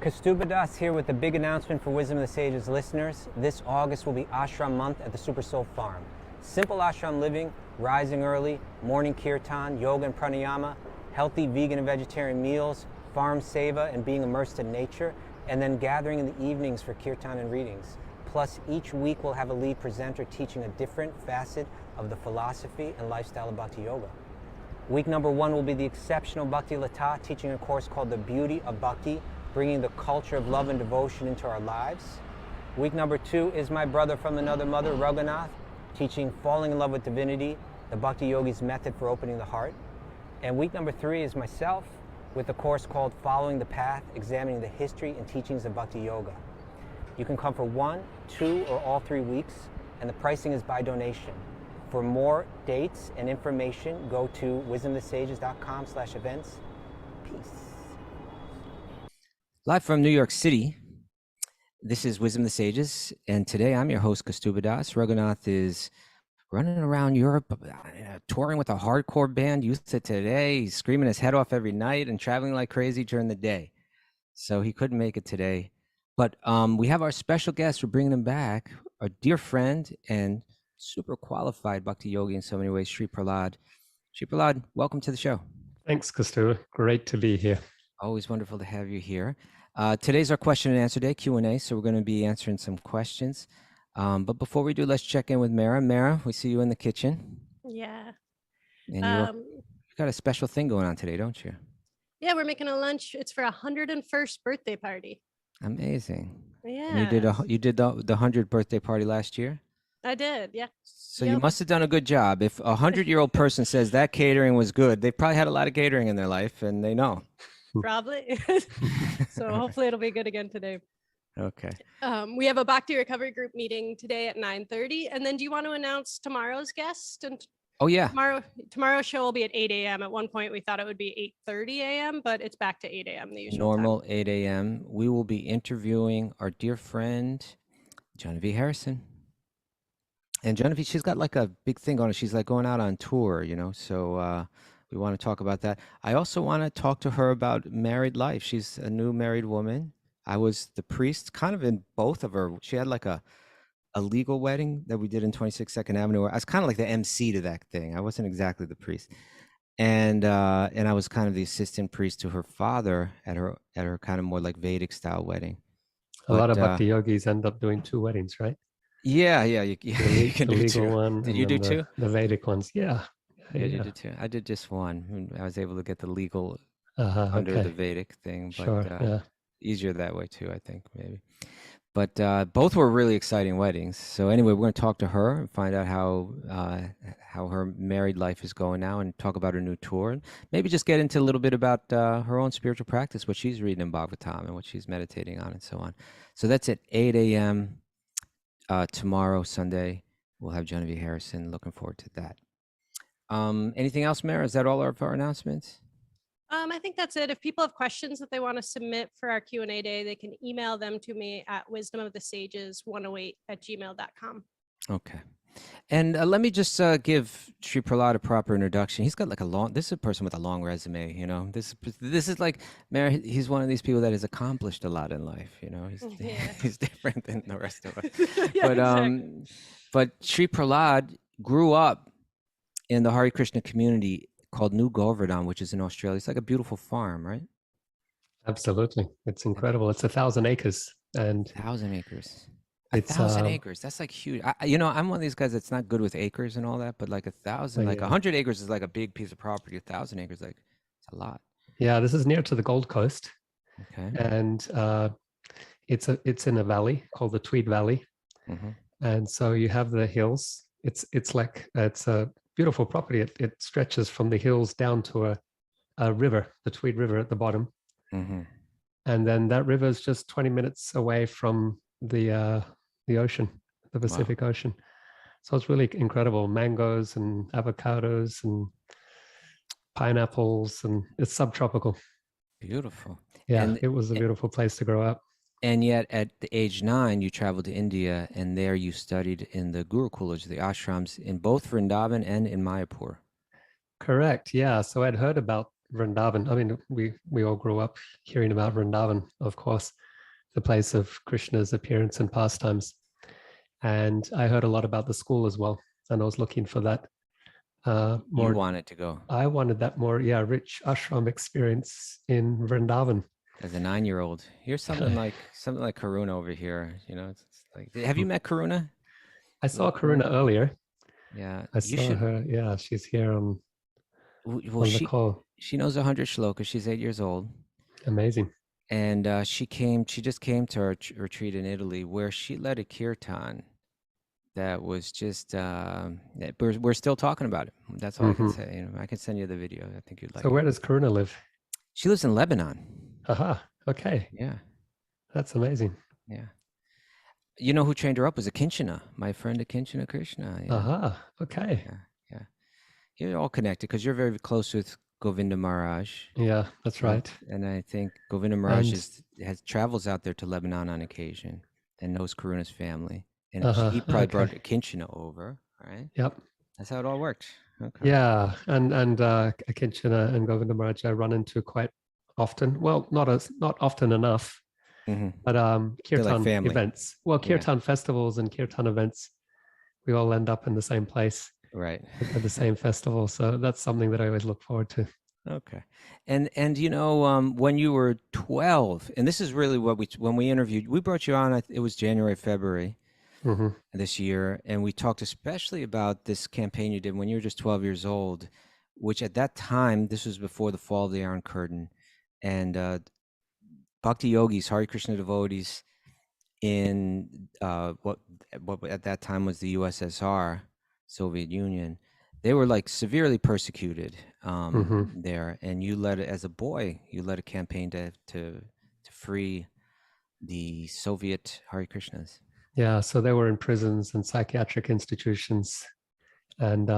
Kastuba Das here with the big announcement for Wisdom of the Sages listeners. This August will be Ashram Month at the Super Soul Farm. Simple ashram living, rising early, morning kirtan, yoga and pranayama, healthy vegan and vegetarian meals, farm seva and being immersed in nature, and then gathering in the evenings for kirtan and readings. Plus, each week we'll have a lead presenter teaching a different facet of the philosophy and lifestyle of Bhakti Yoga. Week number 1 will be the exceptional Bhakti Lata teaching a course called The Beauty of Bhakti, bringing the culture of love and devotion into our lives. Week number 2 is my brother from another mother, Raghunath, teaching Falling in Love with Divinity, the Bhakti Yogi's method for opening the heart. And week number 3 is myself with a course called Following the Path, examining the history and teachings of Bhakti Yoga. You can come for 1, 2, or all 3 weeks, and the pricing is by donation. For more dates and information, go to wisdomthesages.com/events. Peace. Live from New York City, this is Wisdom of the Sages, and today I'm your host, Kastuba Das. Raghunath is running around Europe, touring with a hardcore band, Youth to Today. He's screaming his head off every night and traveling like crazy during the day. So he couldn't make it today. But we have our special guest. We're bringing him back, our dear friend and super qualified Bhakti Yogi in so many ways, Sri Prahlad. Sri Prahlad, welcome to the show. Thanks, Kastuba. Great to be here. Always wonderful to have you here. Today's our question and answer day, Q&A, so we're going to be answering some questions. But before we do, let's check in with Mara. Mara, we see you in the kitchen. Yeah. And you got a special thing going on today, don't you? Yeah, we're making a lunch. It's for a 101st birthday party. Amazing. Yeah. And you did the 100th birthday party last year? I did, yeah. So you must have done a good job. If a 100-year-old person says that catering was good, they probably had a lot of catering in their life, and they know. Probably. So hopefully it'll be good again today. Okay. We have a Bhakti Recovery Group meeting today at 9:30. And then do you want to announce tomorrow's guest? And oh, yeah. Tomorrow's show will be at 8 a.m. At one point, we thought it would be 8:30 a.m., but it's back to 8 a.m. the usual Normal time. 8 a.m. We will be interviewing our dear friend, Genevieve Harrison. And Genevieve, she's got like a big thing on it. She's like going out on tour, so we want to talk about that. I also want to talk to her about married life. She's a new married woman. I was the priest kind of in both of her. She had like a legal wedding that we did in 26 Second Avenue. I was kind of like the MC to that thing. I wasn't exactly the priest. And I was kind of the assistant priest to her father at her kind of more like Vedic style wedding. A lot of Bhakti yogis end up doing 2 weddings, right? Yeah. You can the do legal 2. one. Did you do 2? The Vedic ones, yeah. Yeah, you did 2. I did just 1. I was able to get the legal under the Vedic thing, but sure, easier that way too, I think, maybe. But both were really exciting weddings. So anyway, we're going to talk to her and find out how her married life is going now, and talk about her new tour, and maybe just get into a little bit about her own spiritual practice, what she's reading in Bhagavatam and what she's meditating on, and so on. So that's at 8 a.m. Tomorrow, Sunday. We'll have Genevieve Harrison. Looking forward to that. Anything else, Mara? Is that all of our announcements? I think that's it. If people have questions that they want to submit for our Q&A day, they can email them to me at wisdomofthesages108@gmail.com. Okay. And let me just give Sri Prahlad a proper introduction. He's got like this is a person with a long resume, This is like, Mara, he's one of these people that has accomplished a lot in life, He's different than the rest of us. Yeah, exactly. But Sri Prahlad grew up in the Hare Krishna community called New Govardhan, which is in Australia. It's like a beautiful farm, right? Absolutely. It's incredible. It's 1,000 acres. And 1,000 acres. It's 1,000 acres. That's like huge. I'm one of these guys that's not good with acres and all that, but like 1,000, like 100 acres is like a big piece of property. 1,000 acres, like it's a lot. Yeah, this is near to the Gold Coast. Okay. And it's in a valley called the Tweed Valley. Mm-hmm. And so you have the hills. It's a beautiful property. It stretches from the hills down to a river, the Tweed River at the bottom. Mm-hmm. And then that river is just 20 minutes away from the ocean, the Pacific Ocean. So it's really incredible. Mangoes and avocados and pineapples, and it's subtropical. Beautiful. Yeah, and it was a beautiful place to grow up. And yet at the age 9, you traveled to India, and there you studied in the Gurukulas, the ashrams, in both Vrindavan and in Mayapur. Correct. Yeah. So I'd heard about Vrindavan. I mean, we all grew up hearing about Vrindavan, of course, the place of Krishna's appearance and pastimes. And I heard a lot about the school as well, and I was looking for that more. You wanted to go I wanted that more, rich ashram experience in Vrindavan. as a 9-year-old. You're something like Karuna over here. You know, it's like, have you met Karuna? I saw Karuna earlier. Yeah, I saw her. Yeah, she's here on the call. She knows 100 shlokas. She's 8 years old. Amazing. And she just came to our retreat in Italy, where she led a kirtan that was just we're still talking about it. That's all I can say. You know, I can send you the video. I think you'd like. So where does Karuna live? She lives in Lebanon. Aha. Okay. Yeah. That's amazing. Yeah. You know who trained her up was a Kinchana, my friend Kinchana Krishna. Yeah. Aha. Okay. Yeah. You're all connected because you're very close with Govinda Maharaj. Yeah, that's right. And I think Govinda Maharaj travels out there to Lebanon on occasion and knows Karuna's family. And he probably brought Kinchana over, right? Yep. That's how it all worked. Okay. Yeah, and Kinchana and Govinda Maharaj I run into quite often. Well, not often enough, but kirtan events. Well, kirtan festivals and kirtan events, we all end up in the same place. Right. At the same festival. So that's something that I always look forward to. Okay. And you know, when you were 12, and this is really when we interviewed, we brought you on, it was January, February this year. And we talked especially about this campaign you did when you were just 12 years old, which at that time, this was before the fall of the Iron Curtain. And Bhakti yogis, Hare Krishna devotees in what at that time was the USSR, Soviet Union, they were like severely persecuted there. And you led, as a boy, you led a campaign to free the Soviet Hare Krishnas. Yeah, so they were in prisons and psychiatric institutions. And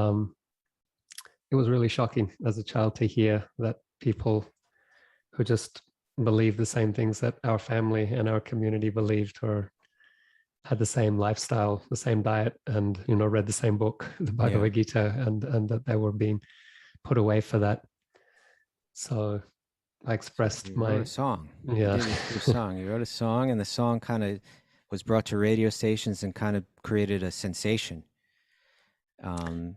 it was really shocking as a child to hear that people who just believed the same things that our family and our community believed, or had the same lifestyle, the same diet, and read the same book, the Bhagavad Gita, and that they were being put away for that. So I expressed you wrote a song. You wrote a song, and the song kind of was brought to radio stations and kind of created a sensation. And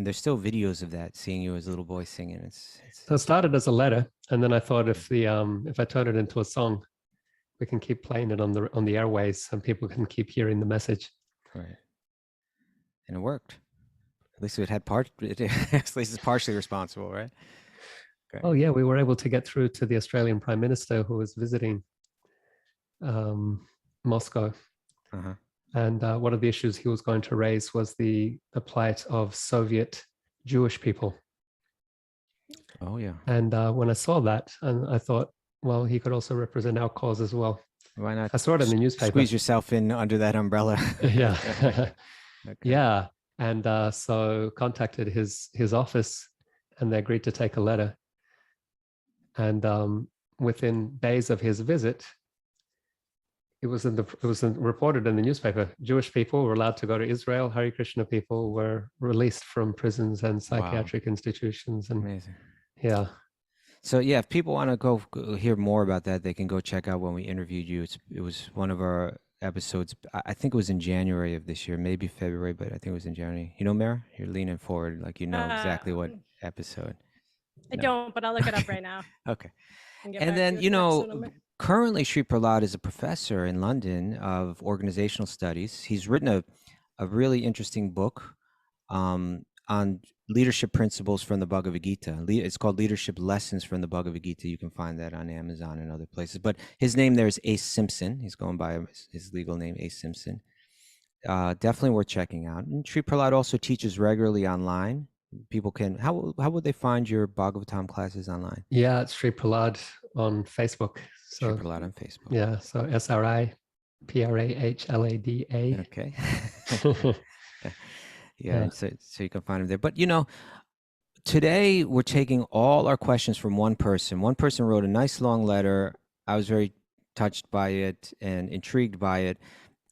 there's still videos of that, seeing you as a little boy singing. So it started as a letter, and then I thought if I turn it into a song, we can keep playing it on the airways, and people can keep hearing the message. Right. And it worked. At least it had at least it's partially responsible, right? Okay. Oh yeah, we were able to get through to the Australian Prime Minister who was visiting Moscow. And one of the issues he was going to raise was the plight of Soviet Jewish people. Oh yeah. And when I saw that, and I thought, well, he could also represent our cause as well. Why not? I saw it in the newspaper. Squeeze yourself in under that umbrella. Yeah. Okay. Yeah. And so contacted his office, and they agreed to take a letter. And within days of his visit, it was reported in the newspaper. Jewish people were allowed to go to Israel. Hare Krishna people were released from prisons and psychiatric institutions. And amazing. Yeah. So yeah, if people want to go hear more about that, they can go check out when we interviewed you. It was one of our episodes. I think it was in January of this year, maybe February, but I think it was in January. You know, Mara, you're leaning forward like you know exactly what episode. I don't, but I'll look it up right now. Okay. And then, currently Sri Prahlad is a professor in London of organizational studies. He's written a really interesting book on leadership principles from the Bhagavad Gita. It's called Leadership Lessons from the Bhagavad Gita. You can find that on Amazon and other places. But his name there is Ace Simpson. He's going by his legal name, Ace Simpson. Definitely worth checking out. And Sri Prahlad also teaches regularly online. People can, how would they find your Bhagavatam classes online? Yeah, it's Sri Prahlad on Facebook. So, Sri Prahlad on Facebook. Yeah, so SRIPRAHLADA. Okay. Yeah. So you can find them there. But today we're taking all our questions from one person. One person wrote a nice long letter. I was very touched by it and intrigued by it.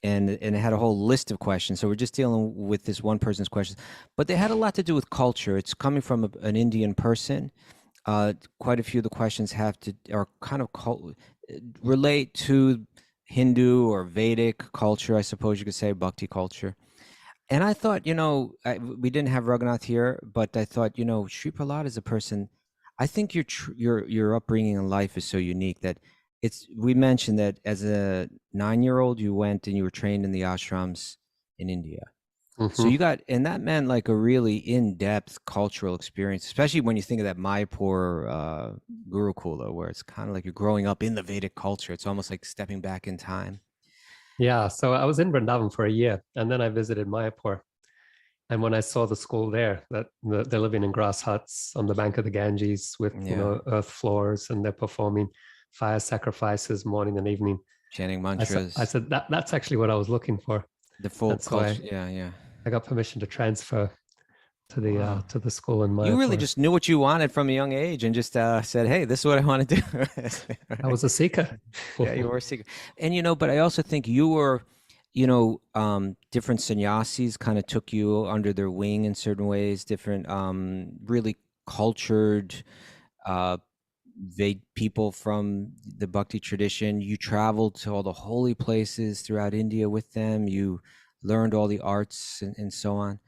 And it had a whole list of questions. So we're just dealing with this one person's questions. But they had a lot to do with culture. It's coming from an Indian person. quite a few of the questions are kind of relate to Hindu or Vedic culture, I suppose you could say, Bhakti culture. And I thought, we didn't have Raghunath here, but I thought, Sri Prahlad is a person. I think your upbringing in life is so unique that we mentioned that as a 9-year-old, you went and you were trained in the ashrams in India. So and that meant like a really in-depth cultural experience, especially when you think of that Mayapur Gurukula, where it's kind of like you're growing up in the Vedic culture. It's almost like stepping back in time. Yeah, so I was in Vrindavan for a year, and then I visited Mayapur. And when I saw the school there, that they're living in grass huts on the bank of the Ganges with earth floors, and they're performing fire sacrifices morning and evening, chanting mantras. I said that's actually what I was looking for. The full culture. I got permission to transfer to the school in Mayapur. You really just knew what you wanted from a young age and just said, "Hey, this is what I want to do." Right? I was a seeker. Yeah, you were a seeker. And but I also think you were, different sannyasis kind of took you under their wing in certain ways. Different, really cultured, people from the Bhakti tradition. You traveled to all the holy places throughout India with them. You learned all the arts and so on.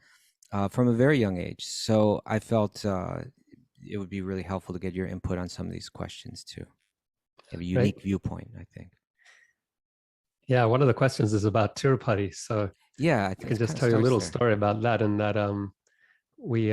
From a very young age. So I felt it would be really helpful to get your input on some of these questions too. You have a unique viewpoint, I think. Yeah, one of the questions is about Tirupati. So yeah, I can just tell you a little story about that. And that we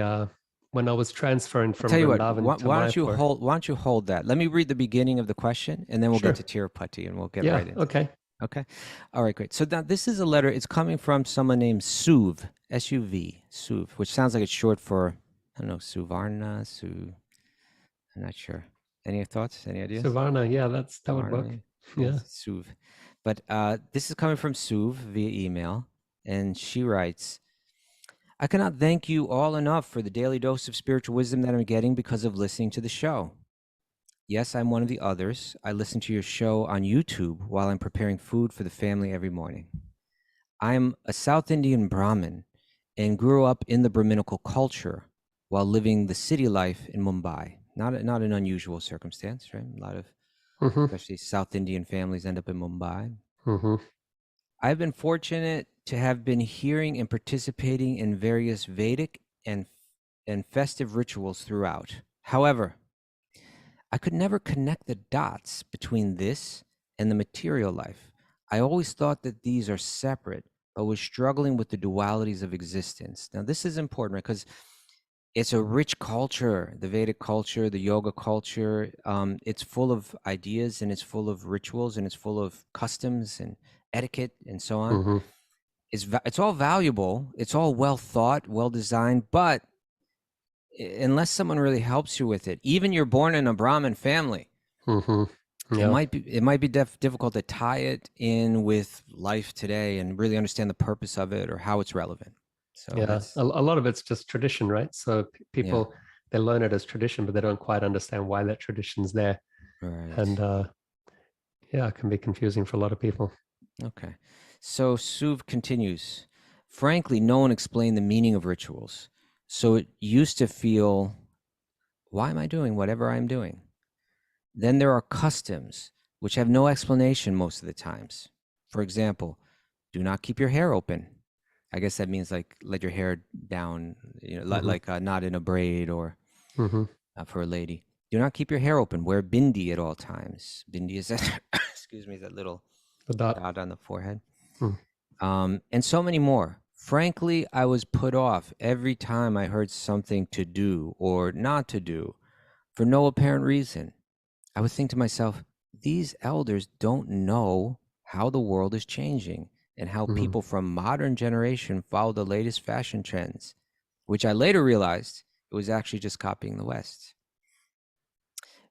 when I was transferring from Vrindavan to Mayapur. Why don't you hold that? Let me read the beginning of the question, and then we'll get to Tirupati, and we'll get right into it. Okay. All right, great. So now this is a letter. It's coming from someone named Suv, S-U-V, Suv, which sounds like it's short for, I don't know, Suvarna, I'm not sure. Any thoughts? Any ideas? Suvarna, yeah, that would work. Yeah. Suv. But this is coming from Suv via email, and she writes, I cannot thank you all enough for the daily dose of spiritual wisdom that I'm getting because of listening to the show. Yes, I'm one of the others. I listen to your show on YouTube while I'm preparing food for the family every morning. I'm a South Indian Brahmin and grew up in the Brahminical culture while living the city life in Mumbai. Not an unusual circumstance, right? A lot of, especially South Indian families end up in Mumbai. I've been fortunate to have been hearing and participating in various Vedic and festive rituals throughout. However, I could never connect the dots between this and the material life. I always thought that these are separate, but was struggling with the dualities of existence. Now, this is important, right? Because it's a rich culture, the Vedic culture, the yoga culture. It's full of ideas, and it's full of rituals, and it's full of customs and etiquette and so on. It's all valuable. It's all well thought, well designed, but unless someone really helps you with it, even you're born in a Brahmin family, it might be difficult to tie it in with life today and really understand the purpose of it or how it's relevant. So yeah, a lot of it's just tradition, right? So people they learn it as tradition, but they don't quite understand why that tradition's there, and it can be confusing for a lot of people. Okay, so Suv continues. Frankly, no one explained the meaning of rituals. So it used to feel, why am I doing whatever I'm doing? Then there are customs, which have no explanation most of the times. For example, do not keep your hair open. I guess that means like let your hair down, like not in a braid or for a lady. Do not keep your hair open. Wear bindi at all times. Bindi is that, excuse me, that little dot on the forehead. And so many more. Frankly, I was put off every time I heard something to do or not to do for no apparent reason. I would think to myself, these elders don't know how the world is changing and how people from modern generation follow the latest fashion trends, which I later realized it was actually just copying the West.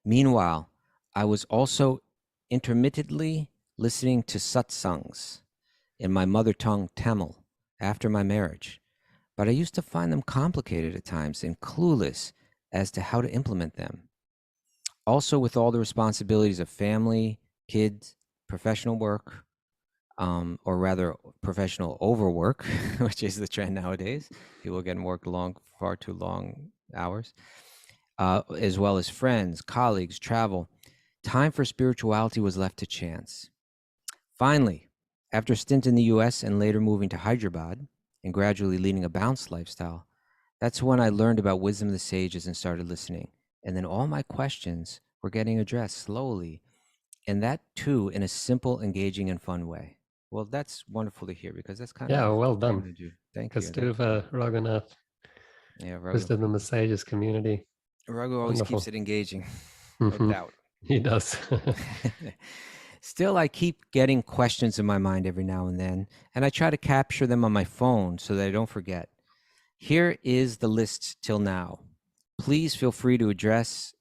Meanwhile, I was also intermittently listening to satsangs in my mother tongue, Tamil, after my marriage, but I used to find them complicated at times and clueless as to how to implement them. Also, with all the responsibilities of family, kids, professional work, or rather professional overwork, which is the trend nowadays. People are getting worked far too long hours. as well as friends, colleagues, travel. Time for spirituality was left to chance. Finally, after a stint in the US and later moving to Hyderabad and gradually leading a balanced lifestyle, that's when I learned about wisdom of the sages and started listening. And then all my questions were getting addressed slowly, and that too in a simple, engaging, and fun way. Well, that's wonderful to hear because that's kind Yeah, of well what I'm done. trying to do. Thank you. Thank you. Kastuva, Raghunath, Yeah, Raghu. Wisdom in the Sages community. Raghu always Wonderful. keeps it engaging, no doubt. He does. Still, I keep getting questions in my mind every now and I try to capture them on my phone so that I don't forget. Here is the list till now. Please feel free to address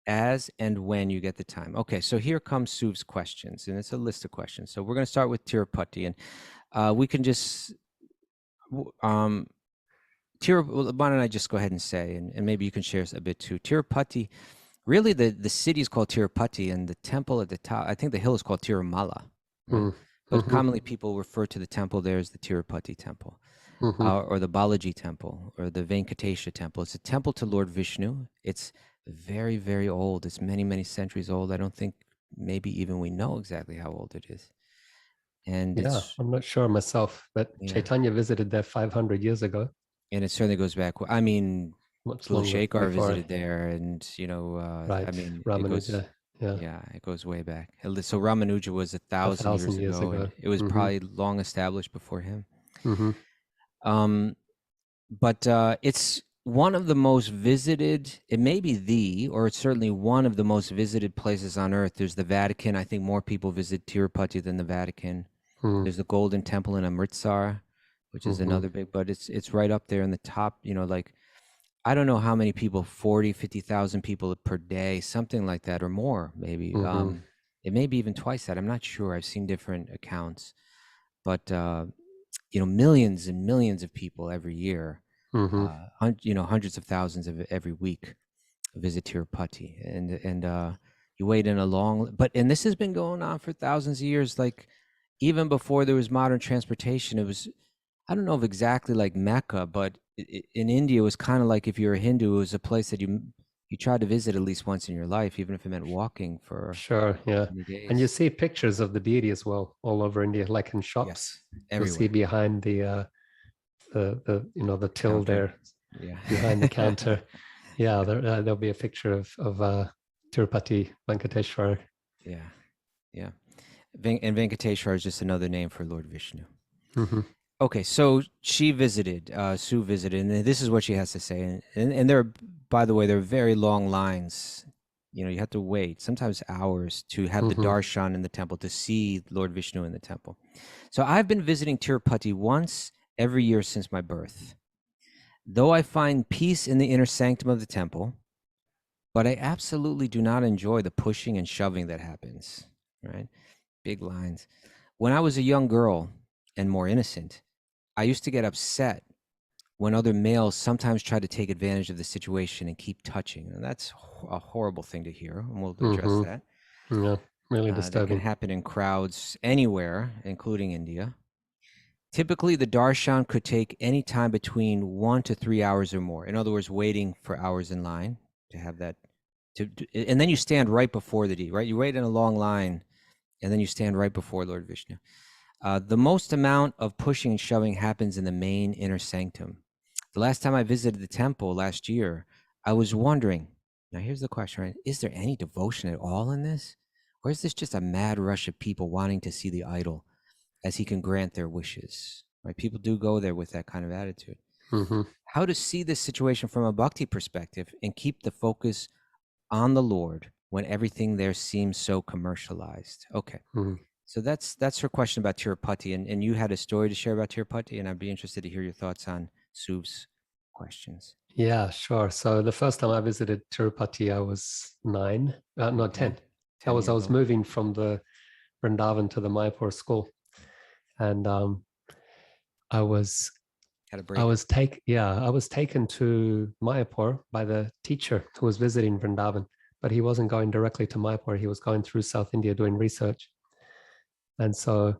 as and when you get the time. Okay, so here comes Suv's questions, and it's a list of questions. So we're going to start with Tirupati, and we can just, why don't I just go ahead and say, and maybe you can share a bit too. Tirupati, really the city is called Tirupati, and the temple at the top, I think the hill is called Tirumala. Right? But commonly people refer to the temple there as the Tirupati Temple. Or the Balaji Temple, or the Venkatesha Temple. It's a temple to Lord Vishnu. It's very, very old. It's many, many centuries old. I don't think maybe even we know exactly how old it is. And yeah, I'm not sure myself, but yeah. Chaitanya visited there 500 years ago. And it certainly goes back. I mean, Much Lord longer Shekar before. visited there, and Right. I mean, Ramanuja. it goes way back. So Ramanuja was 1,000 years ago. And it was probably long established before him. But it's one of the most visited, it may be or it's certainly one of the most visited places on earth. There's the Vatican. I think more people visit Tirupati than the Vatican. There's the Golden Temple in Amritsar, which is another big, but it's right up there in the top, like, I don't know how many people, 40, 50,000 people per day, something like that, or more, maybe. It may be even twice that. I'm not sure. I've seen different accounts, but, millions and millions of people every year, hundreds of thousands of every week visit Tirupati, and you wait in a long, and this has been going on for thousands of years. Like, even before there was modern transportation, it was, I don't know if exactly like Mecca, but in India, it was kind of like, if you're a Hindu, it was a place that you tried to visit at least once in your life, even if it meant walking for many days. And you see pictures of the deity as well all over India, like in shops. Yes, everywhere. You'll see behind the till counter. there, behind the counter. Yeah, there'll be a picture of Tirupati Venkateshwar. Yeah. And Venkateshwar is just another name for Lord Vishnu. Okay, so she visited, Sue visited, and this is what she has to say. And there, by the way, there are very long lines. You have to wait, sometimes hours, to have the darshan in the temple, to see Lord Vishnu in the temple. So I've been visiting Tirupati once every year since my birth. Though I find peace in the inner sanctum of the temple, but I absolutely do not enjoy the pushing and shoving that happens, right? Big lines. When I was a young girl and more innocent, I used to get upset when other males sometimes try to take advantage of the situation and keep touching. And that's a horrible thing to hear, and we'll address that. Yeah, really disturbing. That can happen in crowds anywhere, including India. Typically, the darshan could take any time between 1 to 3 hours or more. In other words, waiting for hours in line to have that. And then you stand right before the deity, right? You wait in a long line, and then you stand right before Lord Vishnu. The most amount of pushing and shoving happens in the main inner sanctum. The last time I visited the temple last year, I was wondering, now here's the question, right? Is there any devotion at all in this? Or is this just a mad rush of people wanting to see the idol as he can grant their wishes? Right? People do go there with that kind of attitude. How to see this situation from a bhakti perspective and keep the focus on the Lord when everything there seems so commercialized. Okay. So that's her question about Tirupati, and you had a story to share about Tirupati, and I'd be interested to hear your thoughts on Suv's questions. Yeah, sure. So the first time I visited Tirupati, I was 10. I was moving from the Vrindavan to the Mayapur school, and I was taken to Mayapur by the teacher who was visiting Vrindavan, but he wasn't going directly to Mayapur. He was going through South India doing research. And so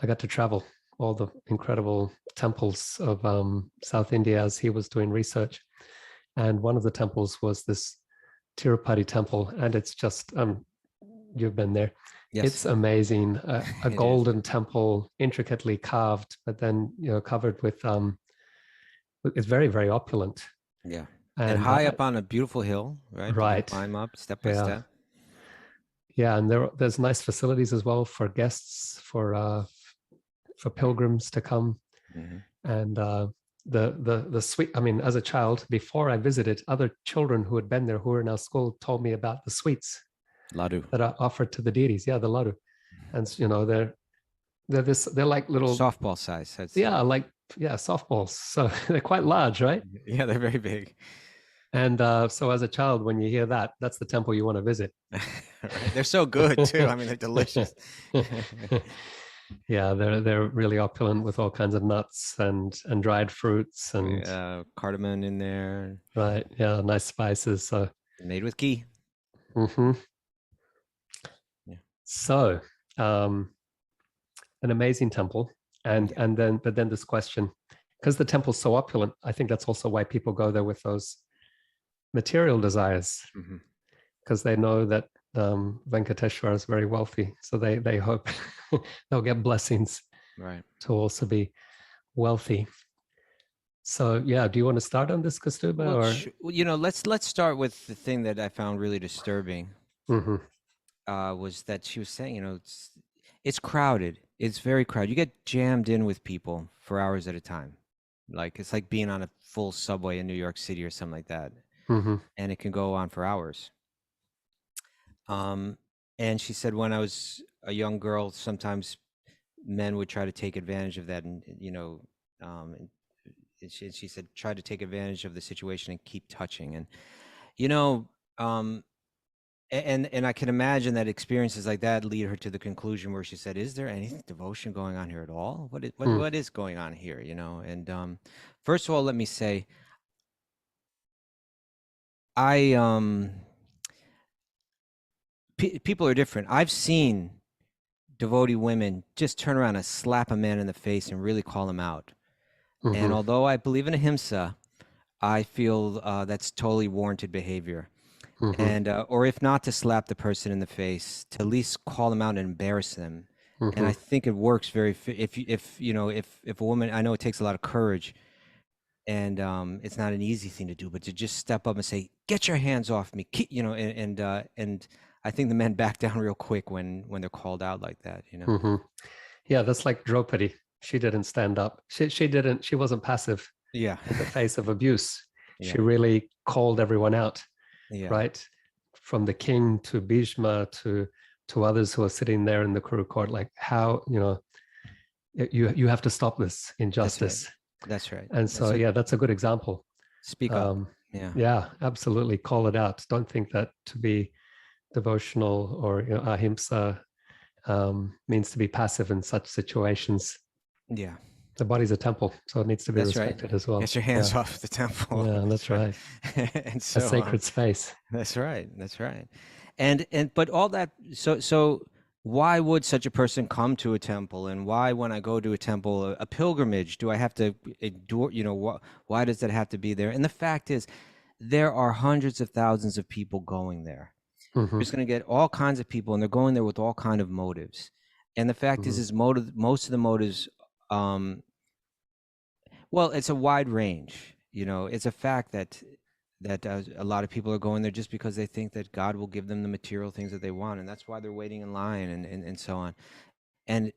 I got to travel all the incredible temples of South India as he was doing research. And one of the temples was this Tirupati Temple, and it's just you've been there. Yes. It's amazing. A It is. golden temple, intricately carved, but then covered with it's very, very opulent. Yeah. And high up on a beautiful hill, right? Right. You can climb up step by Yeah. step. Yeah, and there's nice facilities as well for guests, for pilgrims to come. And the sweet, I mean, as a child, before I visited, other children who had been there who were in our school told me about the sweets Ladu. that are offered to the deities. Yeah, the ladu. And they're like little softball size. Softballs. So they're quite large, right? Yeah, they're very big. And so as a child, when you hear that, that's the temple you want to visit. Right. They're so good too. I mean, they're delicious. Yeah, they're really opulent with all kinds of nuts and dried fruits and cardamom in there. Right. Yeah, nice spices. So made with ghee. Mm-hmm. Yeah. So an amazing temple. But then this question, because the temple's so opulent, I think that's also why people go there with those material desires, because they know that Venkateshwara is very wealthy, so they hope they'll get blessings, right, to also be wealthy. So yeah, do you want to start on this, Kastuba? Well, let's start with the thing that I found really disturbing. Was that she was saying, it's crowded. It's very crowded. You get jammed in with people for hours at a time. Like it's like being on a full subway in New York City or something like that. And it can go on for hours. And she said when I was a young girl, sometimes men would try to take advantage of that, and she said try to take advantage of the situation and keep touching, and and I can imagine that experiences like that lead her to the conclusion where she said, is there any devotion going on here at all? What is going on here? And first of all, let me say, people are different. I've seen devotee women just turn around and slap a man in the face and really call him out. And although I believe in ahimsa, I feel that's totally warranted behavior. And or if not to slap the person in the face, to at least call them out and embarrass them. And I think it works very if a woman, I know it takes a lot of courage, and it's not an easy thing to do, but to just step up and say, "Get your hands off me," and I think the men back down real quick when they're called out like that. Yeah, that's like Draupadi. She didn't stand up. She wasn't passive. Yeah, in the face of abuse. She really called everyone out. Right, from the king to Bhishma to others who are sitting there in the Kuru court, like how you have to stop this injustice. That's right. And so that's a good example. Speak up. Yeah, absolutely. Call it out. Don't think that to be devotional or ahimsa means to be passive in such situations. Yeah. The body's a temple, so it needs to be respected as well. Get your hands off the temple. Yeah, that's right. And so, a sacred space. That's right. But all that. So why would such a person come to a temple? And why, when I go to a temple, a pilgrimage, do I have to endure? Why does that have to be there? And the fact is, there are hundreds of thousands of people going there. There's going to get all kinds of people, and they're going there with all kind of motives. And the fact is most of the motives. Well, it's a wide range. It's a fact that a lot of people are going there just because they think that God will give them the material things that they want, and that's why they're waiting in line and so on.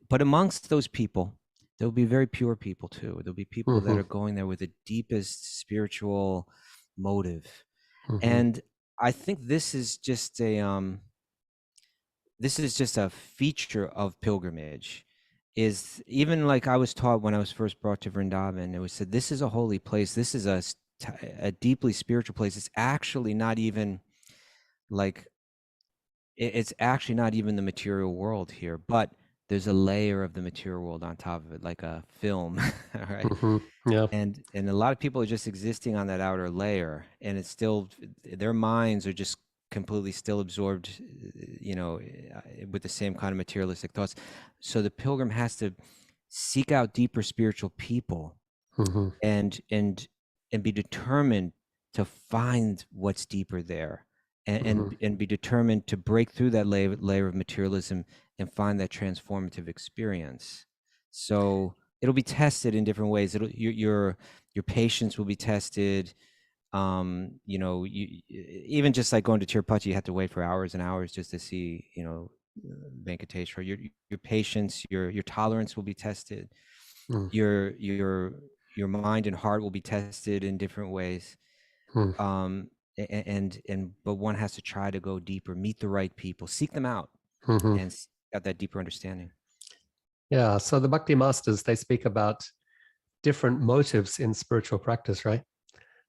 But amongst those people, there'll be very pure people too. There'll be people that are going there with the deepest spiritual motive, and I think this is just a feature of pilgrimage. Is even like I was taught when I was first brought to Vrindavan, it was said, this is a holy place. This is a deeply spiritual place. It's actually not even like, it's actually not even the material world here, but there's a layer of the material world on top of it, like a film, right? Yeah. And a lot of people are just existing on that outer layer, and it's still, their minds are just completely still absorbed, with the same kind of materialistic thoughts. So the pilgrim has to seek out deeper spiritual people, and be determined to find what's deeper there, and Mhm. and be determined to break through that layer of materialism and find that transformative experience. So it'll be tested in different ways. Your patience will be tested. Even just like going to Tirupati, you have to wait for hours and hours just to see, Venkateshwar. Your patience, your tolerance will be tested. Mm. Your mind and heart will be tested in different ways. Mm. But one has to try to go deeper, meet the right people, seek them out, Mhm. and got that deeper understanding. Yeah. So the Bhakti masters, they speak about different motives in spiritual practice, right?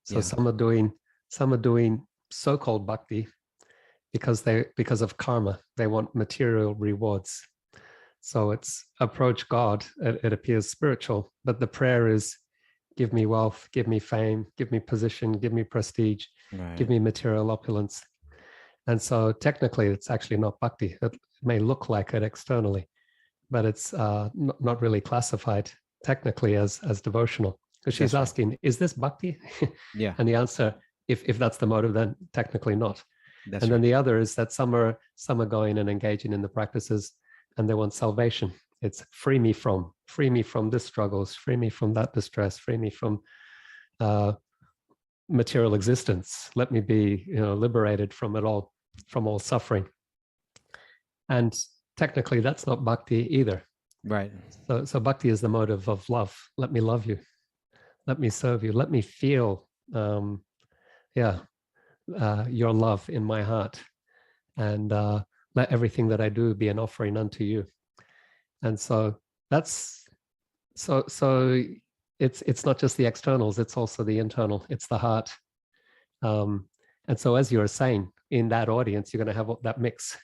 So Yeah. some are doing so-called bhakti because of karma. They want material rewards. So it's approach God. It appears spiritual, but the prayer is, give me wealth, give me fame, give me position, give me prestige, give Right. me material opulence. And so technically, it's actually not bhakti. It may look like it externally, but it's not really classified technically as devotional. Because she's That's right. asking, is this bhakti? Yeah. And the answer, if that's the motive, then technically not. That's And then right. the other is that some are going and engaging in the practices, and they want salvation. It's free me from this struggles, free me from that distress, free me from material existence. Let me be, liberated from it all, from all suffering. And technically, that's not bhakti either. Right. So bhakti is the motive of love. Let me love you. Let me serve you. Let me feel, your love in my heart, and let everything that I do be an offering unto you. And so that's so it's not just the externals; it's also the internal. It's the heart. And so, as you were saying, in that audience, you're going to have that mix.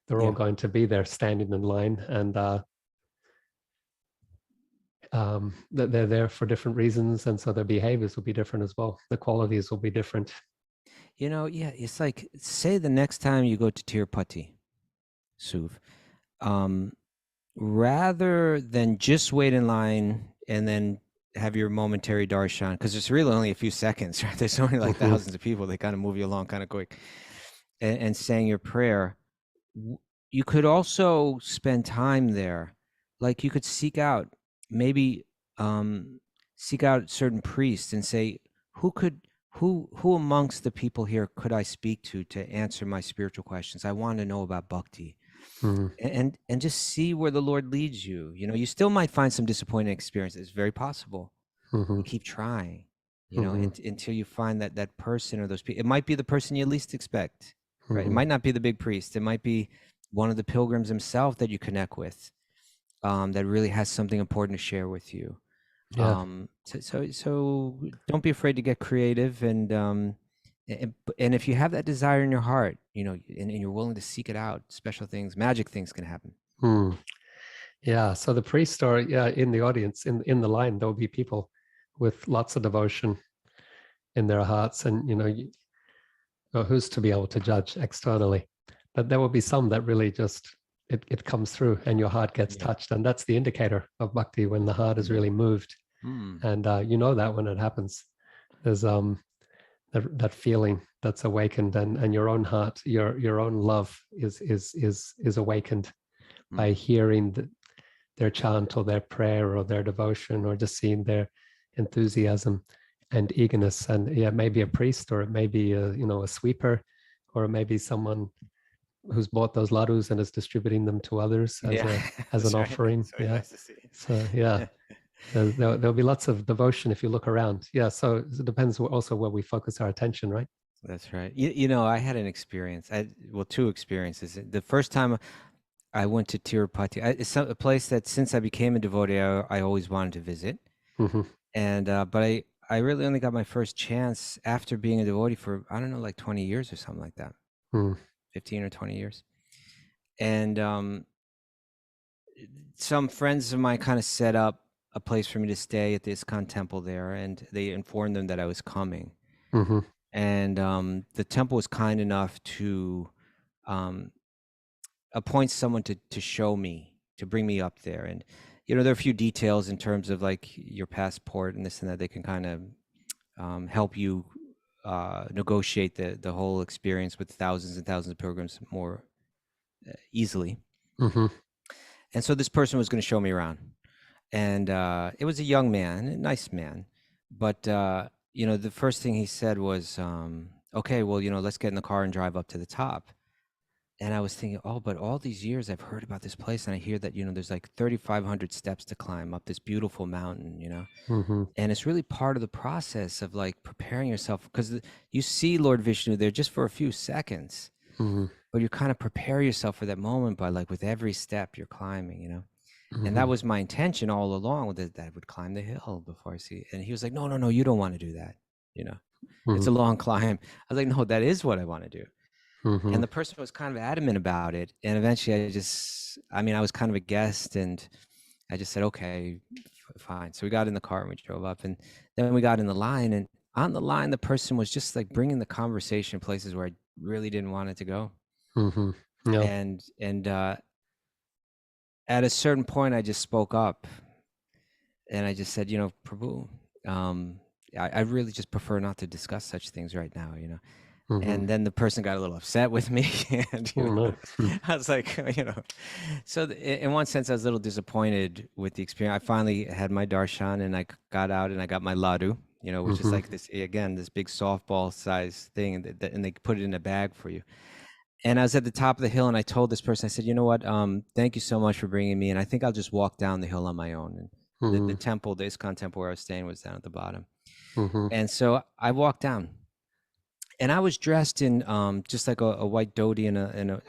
They're all Yeah. going to be there, standing in line, and they're there for different reasons, and so their behaviors will be different as well. The qualities will be different. Yeah, it's like, say the next time you go to Tirupati, Suv, rather than just wait in line and then have your momentary darshan, because it's really only a few seconds, right? There's only like Mhm. thousands of people. They kind of move you along kind of quick. And saying your prayer, you could also spend time there. Like you could maybe seek out certain priests and say, who amongst the people here could I speak to answer my spiritual questions? I want to know about bhakti. Mhm. And just see where the Lord leads you. You still might find some disappointing experiences. It's very possible. You Mhm. keep trying, Mhm. until you find that person or those people. It might be the person you least expect, right? It Mhm. might not be the big priest. It might be one of the pilgrims himself that you connect with, that really has something important to share with you. Yeah. So don't be afraid to get creative, and if you have that desire in your heart, and you're willing to seek it out, special things, magic things can happen. Mm. Yeah. So the priests are, in the audience, in the line, there'll be people with lots of devotion in their hearts, and who's to be able to judge externally? But there will be some that really just it comes through, and your heart gets Yeah. touched, and that's the indicator of bhakti, when the heart is really moved, Mm. and you know that when it happens. There's that feeling that's awakened, and your own heart, your own love is awakened by Mm. hearing their chant or their prayer or their devotion, or just seeing their enthusiasm and eagerness. And yeah, maybe a priest, or it may be a sweeper, or it may be someone who's bought those ladus and is distributing them to others Yeah, as that's an right. offering. It's always Yeah. nice to see. So yeah, there'll be lots of devotion if you look around. Yeah. So it depends also where we focus our attention, right? That's right. I had an experience. Two experiences. The first time I went to Tirupati, it's a place that since I became a devotee, I always wanted to visit. Mm-hmm. And but I really only got my first chance after being a devotee for, I don't know, like 20 years or something like that, Mm. 15 or 20 years. And some friends of mine kind of set up a place for me to stay at the ISKCON temple there, and they informed them that I was coming. Mm-hmm. And the temple was kind enough to um, appoint someone to show me, to bring me up there. And there are a few details in terms of like your passport and this and that. They can kind of help you negotiate the whole experience with thousands and thousands of pilgrims more easily. Mm-hmm. And so this person was going to show me around, and it was a young man, a nice man, but the first thing he said was, "Okay, well, let's get in the car and drive up to the top." And I was thinking, oh, but all these years I've heard about this place, and I hear that there's like 3,500 steps to climb up this beautiful mountain, Mm-hmm. and it's really part of the process of like preparing yourself, because you see Lord Vishnu there just for a few seconds, Mm-hmm. but you kind of prepare yourself for that moment by like with every step you're climbing. And that Mm-hmm. was my intention all along, that I would climb the hill before I see. And he was like, no, no, no, you don't want to do that. It's a long climb. I was like, no, that is what I want to do. Mm-hmm. And the person was kind of adamant about it. And eventually I was kind of a guest, and I just said, okay, fine. So we got in the car and we drove up, and then we got in the line, and on the line, the person was just like bringing the conversation places where I really didn't want it to go. Mm-hmm. Yeah. And at a certain point, I just spoke up, and I just said, Prabhu, I really just prefer not to discuss such things right now, Mm-hmm. And then the person got a little upset with me, and Oh, no. I was like, so in one sense, I was a little disappointed with the experience. I finally had my darshan, and I got out and I got my laddu, which is like this big softball size thing, and they put it in a bag for you. And I was at the top of the hill, and I told this person, I said, you know what? Thank you so much for bringing me, and I think I'll just walk down the hill on my own. And the temple, the ISKCON temple where I was staying, was down at the bottom. Mm-hmm. And so I walked down, and I was dressed in just like a white dhoti and a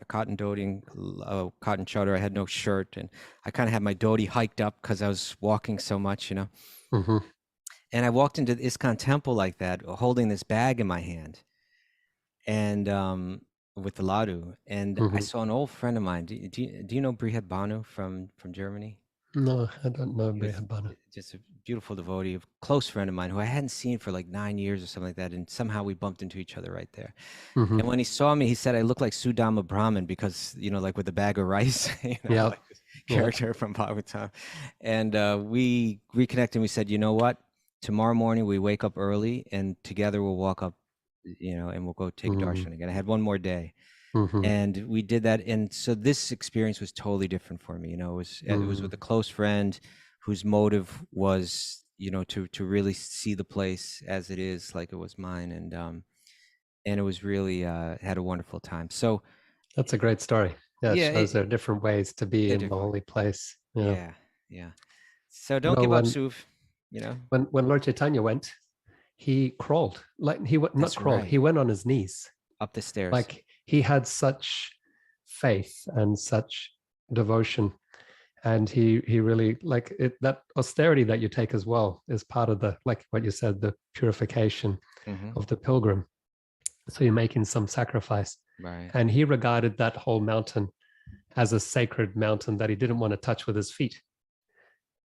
cotton dhoti and a cotton chador. I had no shirt, and I kind of had my dhoti hiked up because I was walking so much, Mm-hmm. And I walked into the ISKCON temple like that, holding this bag in my hand, and with the laddu. And I saw an old friend of mine. Do you know Brihad Banu from Germany? No, I don't know He was Brihabana. just a beautiful devotee, a close friend of mine who I hadn't seen for like 9 years or something like that. And somehow we bumped into each other right there. Mm-hmm. And when he saw me, he said I looked like Sudama Brahman because, like with a bag of rice, Yeah. like this character from Bhagavatam. And we reconnected, and we said, you know what? Tomorrow morning we wake up early, and together we'll walk up, and we'll go take darshan again. I had one more day. Mm-hmm. And we did that, and so this experience was totally different for me. It was with a close friend whose motive was, to really see the place as it is, like it was mine, and it was really had a wonderful time. So That's a great story. Yeah, it yeah, shows there are different ways to be in the different. holy place. Yeah. Yeah. So don't give up, Suv. When Lord Chaitanya went, he crawled. Like he not That's crawled. right. He went on his knees. Up the stairs. Like he had such faith and such devotion, and he really like it. That austerity that you take as well is part of the, like what you said, the purification of the pilgrim. So you're making some sacrifice. Right. And he regarded that whole mountain as a sacred mountain that he didn't want to touch with his feet.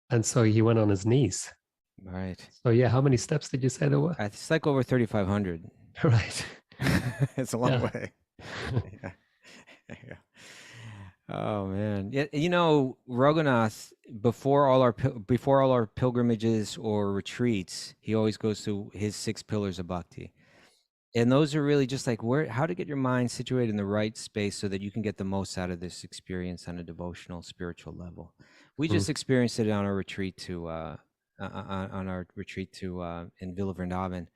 And so he went on his knees. Right. So yeah, how many steps did you say there were? It's like over 3,500. Right. It's a long way. Yeah. Oh man. Yeah, Raghunath, before all our pilgrimages or retreats, he always goes through his 6 pillars of bhakti. And those are really just like how to get your mind situated in the right space so that you can get the most out of this experience on a devotional, spiritual level. We just experienced it on our retreat to in Villa Vrindavan.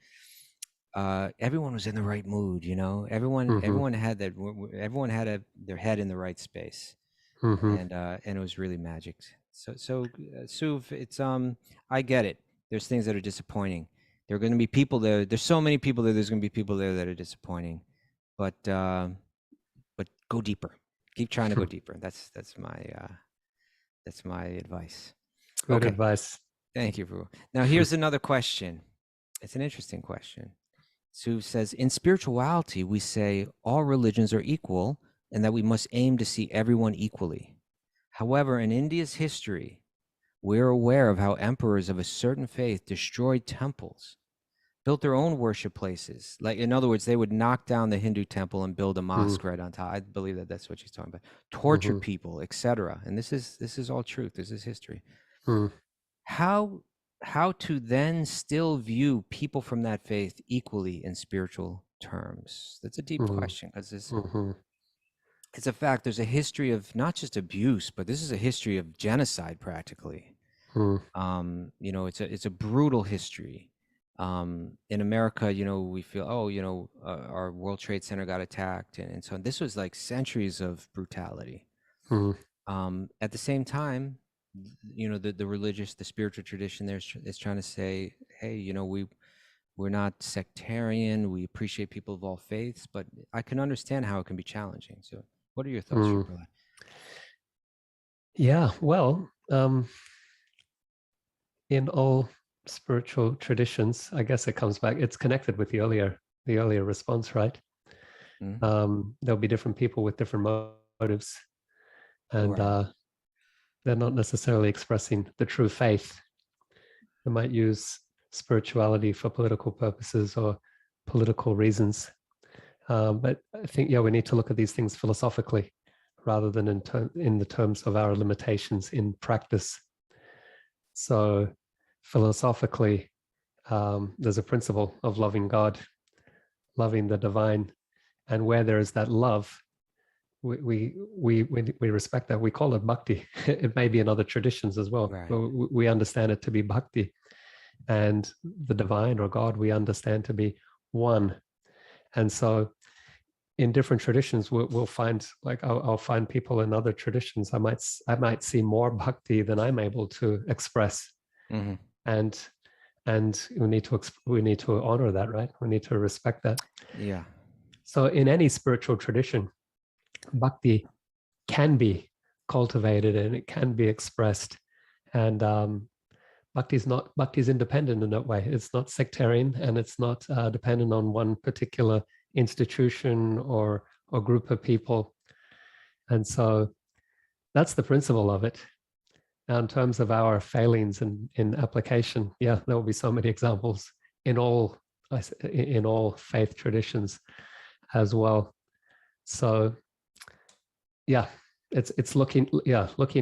Everyone was in the right mood, Everyone had their head in the right space, and it was really magic. So Suv, it's I get it. There's things that are disappointing. There are going to be people there. There's so many people there. There's going to be people there that are disappointing, but go deeper. Keep trying to go deeper. That's my advice. Good advice. Thank you, Prabhu. Now here's another question. It's an interesting question. Suv says, in spirituality, we say all religions are equal and that we must aim to see everyone equally. However, in India's history, we're aware of how emperors of a certain faith destroyed temples, built their own worship places. Like, in other words, they would knock down the Hindu temple and build a mosque right on top. I believe that that's what she's talking about. Torture people, etc. And this is all truth. This is history. How how to then still view people from that faith equally in spiritual terms. That's a deep question, because it's a fact. There's a history of not just abuse, but this is a history of genocide, practically. It's a brutal history. In America, we feel, our World Trade Center got attacked, and so on. This was like centuries of brutality. At the same time, the religious, the spiritual tradition there is trying to say, hey, we're not sectarian. We appreciate people of all faiths, but I can understand how it can be challenging. So what are your thoughts, Srila? Yeah, well, in all spiritual traditions, I guess it comes back, it's connected with the earlier response, right? There'll be different people with different motives, and they're not necessarily expressing the true faith. They might use spirituality for political purposes or political reasons. But I think, we need to look at these things philosophically rather than in the terms of our limitations in practice. So philosophically, there's a principle of loving God, loving the divine, and where there is that love, we respect that. We call it bhakti. It may be in other traditions as well, Right. but we understand it to be bhakti, and the divine or God we understand to be one. And so in different traditions, we'll find, like, I'll find people in other traditions, I might see more bhakti than I'm able to express. And we need to honor that, right? We need to respect that. Yeah. So in any spiritual tradition, bhakti can be cultivated and it can be expressed. And bhakti is independent in that way. It's not sectarian, and it's not dependent on one particular institution or group of people. And so that's the principle of it. Now, in terms of our failings in application, there will be so many examples in all faith traditions as well. So it's looking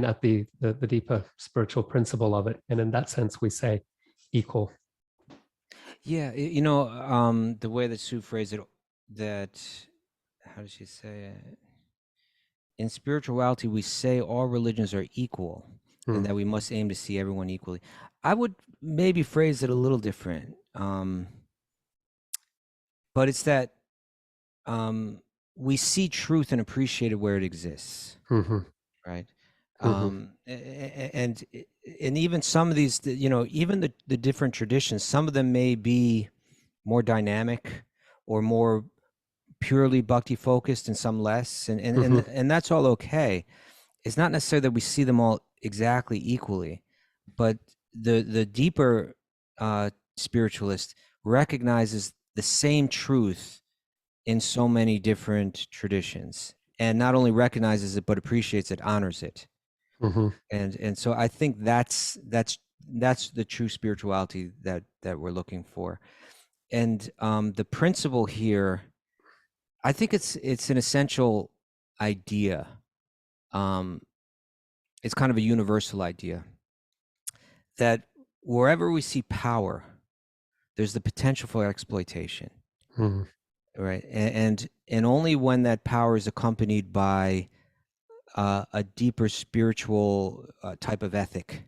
at the deeper spiritual principle of it, and in that sense we say equal. The way that Sue phrased it, that, how does she say it? In spirituality, we say all religions are equal, and that we must aim to see everyone equally. I would maybe phrase it a little different, but it's that we see truth and appreciate it where it exists, right? And even some of these, even the different traditions, some of them may be more dynamic or more purely bhakti focused, and some less, and that's all okay. It's not necessarily that we see them all exactly equally, but the deeper spiritualist recognizes the same truth in so many different traditions, and not only recognizes it but appreciates it, honors it. And so I think that's the true spirituality that we're looking for. And the principle here, I think it's an essential idea. It's kind of a universal idea that wherever we see power, there's the potential for exploitation, right? And only when that power is accompanied by a deeper spiritual type of ethic,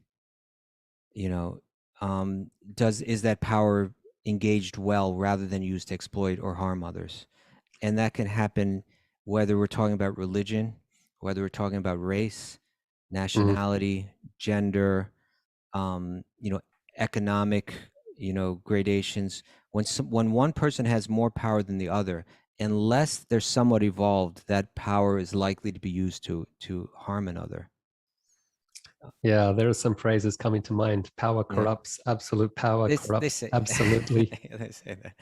is that power engaged well rather than used to exploit or harm others. And that can happen whether we're talking about religion, whether we're talking about race, nationality, gender, economic, gradations. When one person has more power than the other, unless they're somewhat evolved, that power is likely to be used to harm another. Yeah, there are some phrases coming to mind. Power corrupts. Absolute power corrupts absolutely. They say that.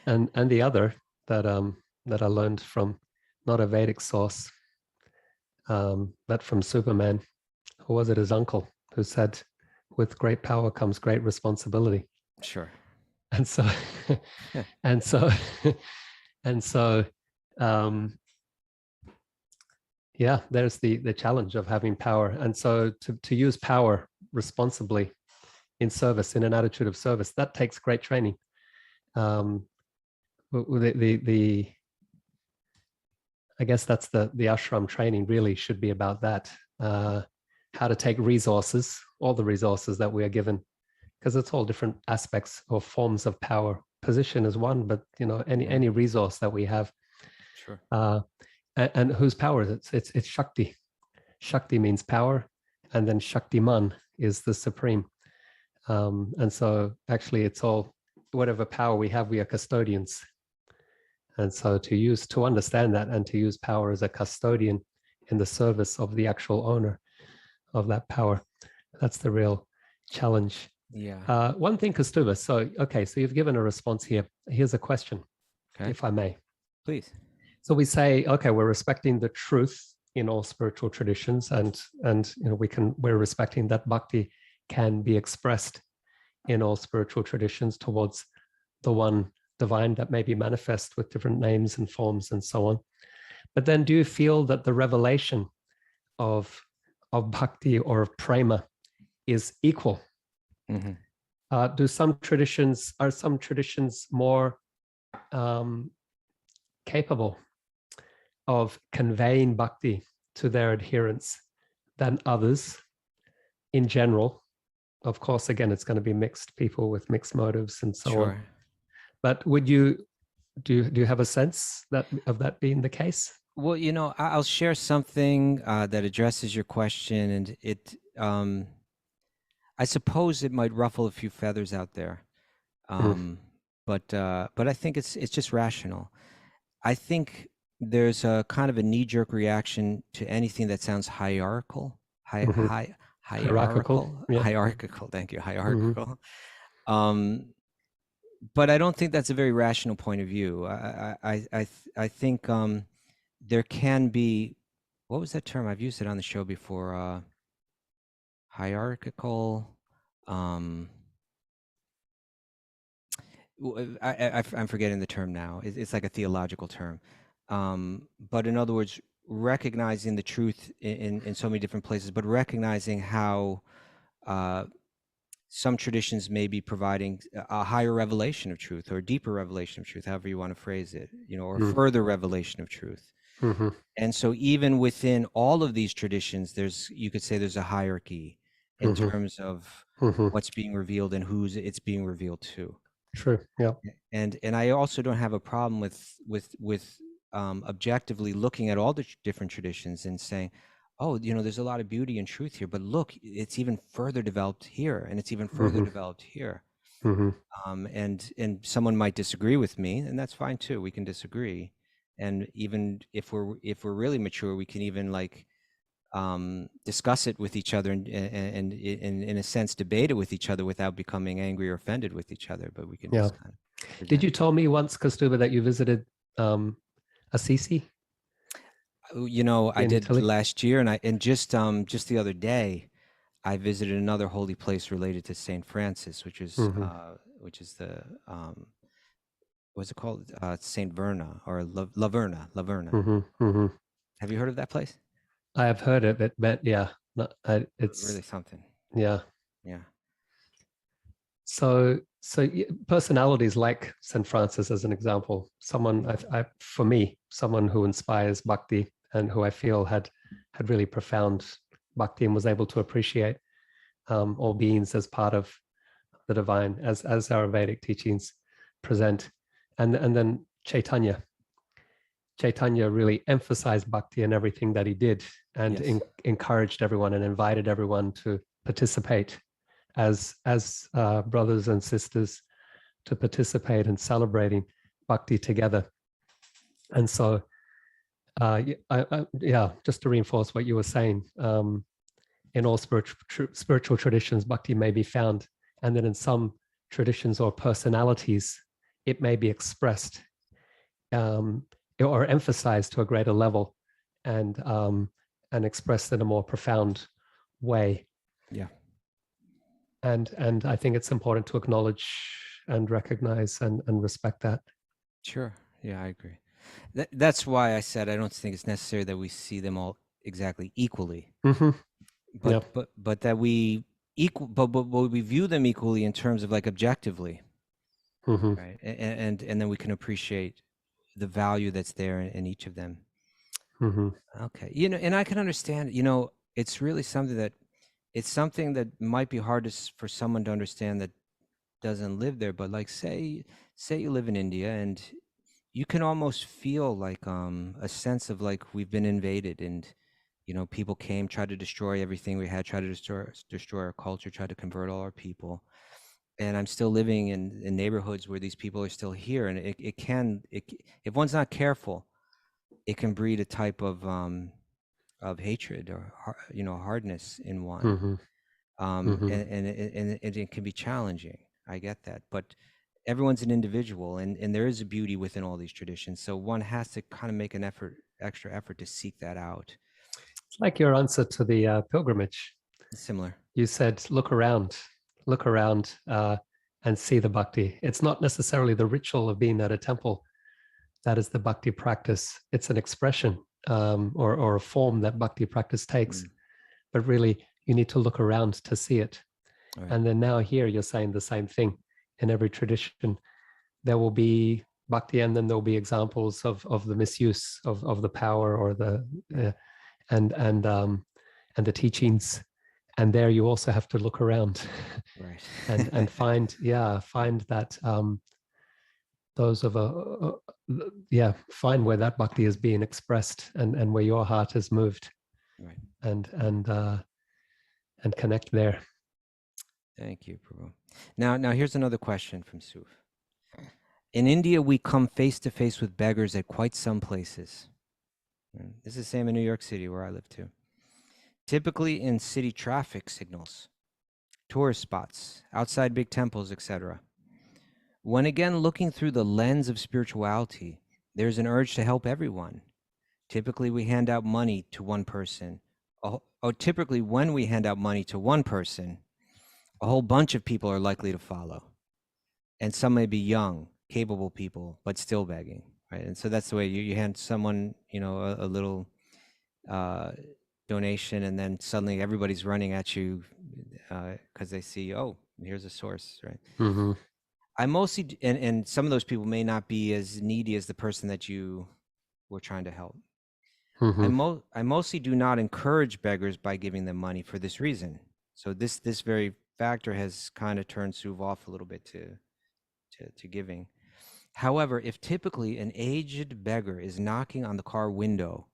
And the other that I learned from, not a Vedic source, but from Superman, or was it his uncle, who said, "With great power comes great responsibility." Sure. And so, and so, there's the challenge of having power. And so to use power responsibly in service, in an attitude of service. That takes great training. I guess that's the ashram training really should be about that. How to take resources, all the resources that we are given, because it's all different aspects or forms of power. Position is one, but any resource that we have. Sure. And whose power is it? It's Shakti. Shakti means power, and then Shaktiman is the supreme. And so actually it's all, whatever power we have, we are custodians. And so to understand that and to use power as a custodian in the service of the actual owner of that power, that's the real challenge. Yeah. One thing, Kastuba, so you've given a response here. Here's a question, if I may. Please. So we say, okay, we're respecting the truth in all spiritual traditions, and we're respecting that bhakti can be expressed in all spiritual traditions towards the one divine that may be manifest with different names and forms and so on. But then do you feel that the revelation of bhakti or of prema is equal? Mm-hmm. Are some traditions more capable of conveying bhakti to their adherents than others in general? Of course, again, it's going to be mixed, people with mixed motives and so on. But would you do you have a sense of that being the case? Well, I'll share something that addresses your question, and it I suppose it might ruffle a few feathers out there. But I think it's just rational. I think there's a kind of a knee-jerk reaction to anything that sounds hierarchical. Hierarchical. Yeah. Hierarchical. Thank you. Hierarchical. But I don't think that's a very rational point of view. I think there can be, what was that term? I've used it on the show before. Hierarchical. I'm forgetting the term now. It's like a theological term. But in other words, recognizing the truth in so many different places, but recognizing how some traditions may be providing a higher revelation of truth or a deeper revelation of truth, however you want to phrase it, or a further revelation of truth. And so even within all of these traditions, you could say there's a hierarchy in terms of what's being revealed and who's it's being revealed to. True. Yeah. And I also don't have a problem with objectively looking at all the different traditions and saying, oh, there's a lot of beauty and truth here, but look, it's even further developed here, and it's even further developed here. And someone might disagree with me, and that's fine too. We can disagree, and even if we're really mature, we can even discuss it with each other and in a sense debate it with each other without becoming angry or offended with each other. But we can just kind of. Did you tell me once, Kastuba, that you visited Assisi? I did Italy? last year, and just the other day, I visited another holy place related to Saint Francis, which is the what's it called? Saint Verna or La Verna. Have you heard of that place? I have heard of it, but it's really something. Yeah. Yeah. So personalities like Saint Francis, as an example, someone for me, someone who inspires bhakti and who I feel had really profound bhakti and was able to appreciate all beings as part of the divine, as our Vedic teachings present, and then Chaitanya really emphasized bhakti in everything that he did, and encouraged everyone and invited everyone to participate as brothers and sisters, to participate in celebrating bhakti together. And so just to reinforce what you were saying, in all spiritual traditions, bhakti may be found, and then in some traditions or personalities, it may be expressed or emphasized to a greater level, and expressed in a more profound way. Yeah. And I think it's important to acknowledge and recognize and respect that. Sure. Yeah, I agree. That's why I said I don't think it's necessary that we see them all exactly equally. But that we equal, but we view them equally in terms of like objectively, Mm-hmm. right? And then we can appreciate the value that's there in each of them. Mm-hmm. Okay, and I can understand. It's really something that might be hard for someone to understand that doesn't live there. But like, say you live in India, and you can almost feel like a sense of like we've been invaded, and people came, tried to destroy everything we had, tried to destroy our culture, tried to convert all our people. And I'm still living in neighborhoods where these people are still here, and if one's not careful, it can breed a type of hatred or hardness in one. Mm-hmm. Mm-hmm. And it can be challenging. I get that, but everyone's an individual, and there is a beauty within all these traditions. So one has to kind of make an extra effort to seek that out. It's like your answer to the pilgrimage. Similar. You said, look around, and see the bhakti. It's not necessarily the ritual of being at a temple that is the bhakti practice. It's an expression or a form that bhakti practice takes. But really, you need to look around to see it. Right. And then now here, you're saying the same thing. In every tradition, there will be bhakti, and then there'll be examples of the misuse of the power or and the teachings. And there you also have to look around, Right. and find that those of find where that bhakti is being expressed, and where your heart is moved, Right. and connect there. Thank you, Prabhu. Now here's another question from Suf. In India, we come face to face with beggars at quite some places. This is the same in New York City, where I live too. Typically in city traffic signals, tourist spots, outside big temples, etc. When again looking through the lens of spirituality, there's an urge to help everyone. Typically, we hand out money to one person. Typically, when we hand out money to one person, a whole bunch of people are likely to follow. And some may be young, capable people, but still begging, right? And so that's the way you hand someone, a little donation, and then suddenly everybody's running at you because they see, oh, here's a source, right? Mm-hmm. I mostly, and some of those people may not be as needy as the person that you were trying to help. Mm-hmm. I mostly do not encourage beggars by giving them money for this reason. So this very factor has kind of turned Suv off a little bit to giving. However, if typically an aged beggar is knocking on the car window,